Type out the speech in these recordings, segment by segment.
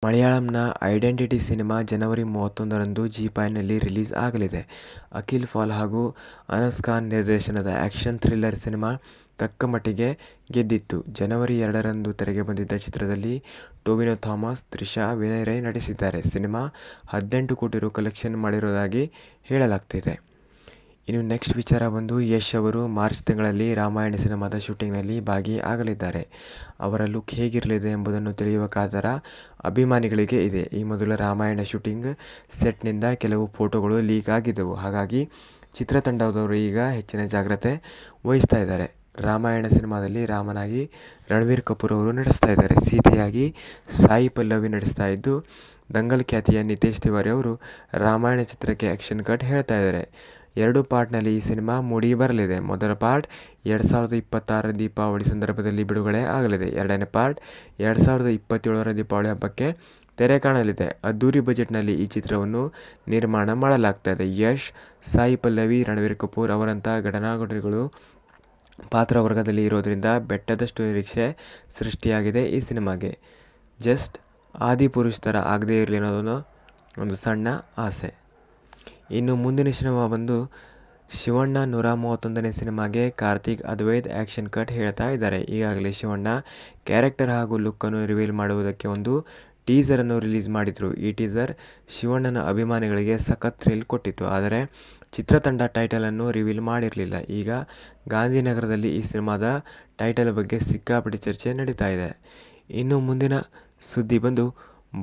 ಮಲಯಾಳಂನ identity cinema ಜನವರಿ 31ರಂದು ಜೀ5ನಲ್ಲಿ release ಆಗಲಿದೆ. ಅಖಿಲ್ ಪಾಲ್ ಹಾಗೂ ಅನಸ್ ಖಾನ್ ನಿರ್ದೇಶನದ ಆ್ಯಕ್ಷನ್ ಥ್ರಿಲ್ಲರ್ ಸಿನಿಮಾ ತಕ್ಕಮಟ್ಟಿಗೆ ಗೆದ್ದಿತ್ತು. ಜನವರಿ 2ರಂದು ತೆರೆಗೆ ಬಂದಿದ್ದ ಚಿತ್ರದಲ್ಲಿ ಟೊವಿನೋ ಥಾಮಸ್, ತ್ರಿಷಾ, ವಿನಯ್ ರೈ ನಟಿಸಿದ್ದಾರೆ. ಸಿನಿಮಾ 18 ಕೋಟಿ ರು ಕಲೆಕ್ಷನ್ ಮಾಡಿರೋದಾಗಿ ಹೇಳಲಾಗ್ತಿದೆ. ಇನ್ನು ನೆಕ್ಸ್ಟ್ ವಿಚಾರ ಬಂದು ಯಶ್ ಅವರು ಮಾರ್ಚ್ ತಿಂಗಳಲ್ಲಿ ರಾಮಾಯಣ ಸಿನಿಮಾದ ಶೂಟಿಂಗ್ನಲ್ಲಿ ಭಾಗಿಯಾಗಲಿದ್ದಾರೆ. ಅವರ ಲುಕ್ ಹೇಗಿರಲಿದೆ ಎಂಬುದನ್ನು ತಿಳಿಯುವ ಕಾತರ ಅಭಿಮಾನಿಗಳಿಗೆ ಇದೆ. ಈ ಮೊದಲು ರಾಮಾಯಣ ಶೂಟಿಂಗ್ ಸೆಟ್ನಿಂದ ಕೆಲವು ಫೋಟೋಗಳು ಲೀಕ್ ಆಗಿದ್ದವು. ಹಾಗಾಗಿ ಚಿತ್ರತಂಡದವರು ಈಗ ಹೆಚ್ಚಿನ ಜಾಗ್ರತೆ ವಹಿಸ್ತಾ ಇದ್ದಾರೆ. ರಾಮಾಯಣ ಸಿನಿಮಾದಲ್ಲಿ ರಾಮನಾಗಿ ರಣಬೀರ್ ಕಪೂರ್ ಅವರು ನಟಿಸ್ತಾ ಇದ್ದಾರೆ. ಸೀತೆಯಾಗಿ ಸಾಯಿ ಪಲ್ಲವಿ ನಟಿಸ್ತಾ ಇದ್ದು, ದಂಗಲ್ ಖ್ಯಾತಿಯ ನಿತೇಶ್ ತಿವಾರಿ ಅವರು ರಾಮಾಯಣ ಚಿತ್ರಕ್ಕೆ ಆ್ಯಕ್ಷನ್ ಕಟ್ ಹೇಳ್ತಾ ಇದ್ದಾರೆ. 2 ಪಾರ್ಟ್ನಲ್ಲಿ ಈ ಸಿನಿಮಾ ಮೂಡಿ ಬರಲಿದೆ. ಮೊದಲ ಪಾರ್ಟ್ 2026ರ ದೀಪಾವಳಿ ಸಂದರ್ಭದಲ್ಲಿ ಬಿಡುಗಡೆ ಆಗಲಿದೆ. ಎರಡನೇ ಪಾರ್ಟ್ 2027ರ ದೀಪಾವಳಿ ಹಬ್ಬಕ್ಕೆ ತೆರೆ ಕಾಣಲಿದೆ. ಅದ್ದೂರಿ ಬಜೆಟ್ನಲ್ಲಿ ಈ ಚಿತ್ರವನ್ನು ನಿರ್ಮಾಣ ಮಾಡಲಾಗ್ತಾ ಇದೆ. ಯಶ್, ಸಾಯಿ ಪಲ್ಲವಿ, ರಣಬೀರ್ ಕಪೂರ್ ಅವರಂಥ ಘಟಾನುಘಟಿಗಳು ಪಾತ್ರವರ್ಗದಲ್ಲಿ ಇರೋದ್ರಿಂದ ಬೆಟ್ಟದಷ್ಟು ನಿರೀಕ್ಷೆ ಸೃಷ್ಟಿಯಾಗಿದೆ ಈ ಸಿನಿಮಾಗೆ. ಜಸ್ಟ್ ಆದಿಪುರುಷ್ ಥರ ಆಗದೇ ಇರಲಿ ಅನ್ನೋದು ಒಂದು ಸಣ್ಣ ಆಸೆ. ಇನ್ನು ಮುಂದಿನ ಸಿನಿಮಾ ಬಂದು ಶಿವಣ್ಣ 131ನೇ ಸಿನಿಮಾಗೆ ಕಾರ್ತಿಕ್ ಅದ್ವೈತ್ ಆ್ಯಕ್ಷನ್ ಕಟ್ ಹೇಳ್ತಾ ಇದ್ದಾರೆ. ಈಗಾಗಲೇ ಶಿವಣ್ಣ ಕ್ಯಾರೆಕ್ಟರ್ ಹಾಗೂ ಲುಕ್ಕನ್ನು ರಿವೀಲ್ ಮಾಡುವುದಕ್ಕೆ ಒಂದು ಟೀಸರನ್ನು ರಿಲೀಸ್ ಮಾಡಿದ್ರು. ಈ ಟೀಸರ್ ಶಿವಣ್ಣನ ಅಭಿಮಾನಿಗಳಿಗೆ ಸಖತ್ ಥ್ರಿಲ್ ಕೊಟ್ಟಿತ್ತು. ಆದರೆ ಚಿತ್ರತಂಡ ಟೈಟಲನ್ನು ರಿವೀಲ್ ಮಾಡಿರಲಿಲ್ಲ. ಈಗ ಗಾಂಧಿನಗರದಲ್ಲಿ ಈ ಸಿನಿಮಾದ ಟೈಟಲ್ ಬಗ್ಗೆ ಸಿಕ್ಕಾಪಟ್ಟೆ ಚರ್ಚೆ ನಡೀತಾ ಇದೆ. ಇನ್ನು ಮುಂದಿನ ಸುದ್ದಿ ಬಂದು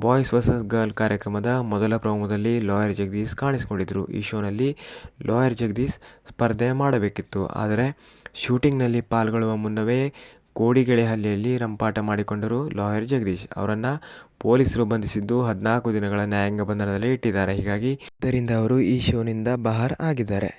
ಬಾಯ್ಸ್ ವರ್ಸಸ್ ಗರ್ಲ್ ಕಾರ್ಯಕ್ರಮದ ಮೊದಲ ಪ್ರೋಮೋದಲ್ಲಿ ಲಾಯರ್ ಜಗದೀಶ್ ಕಾಣಿಸಿಕೊಂಡಿದ್ರು. ಈ ಶೋನಲ್ಲಿ ಲಾಯರ್ ಜಗದೀಶ್ ಸ್ಪರ್ಧೆ ಮಾಡಬೇಕಿತ್ತು. ಆದರೆ ಶೂಟಿಂಗ್ನಲ್ಲಿ ಪಾಲ್ಗೊಳ್ಳುವ ಮುನ್ನವೇ ಕೋಡಿಗೆಳೆ ಹಲ್ಲೆಯಲ್ಲಿ ರಂಪಾಟ ಮಾಡಿಕೊಂಡರು ಲಾಯರ್ ಜಗದೀಶ್. ಅವರನ್ನು ಪೊಲೀಸರು ಬಂಧಿಸಿದ್ದು 14 ದಿನಗಳ ನ್ಯಾಯಾಂಗ ಬಂಧನದಲ್ಲಿ ಇಟ್ಟಿದ್ದಾರೆ. ಹೀಗಾಗಿ ಇದರಿಂದ ಅವರು ಈ ಶೋನಿಂದ ಬಾಹರ್ ಆಗಿದ್ದಾರೆ.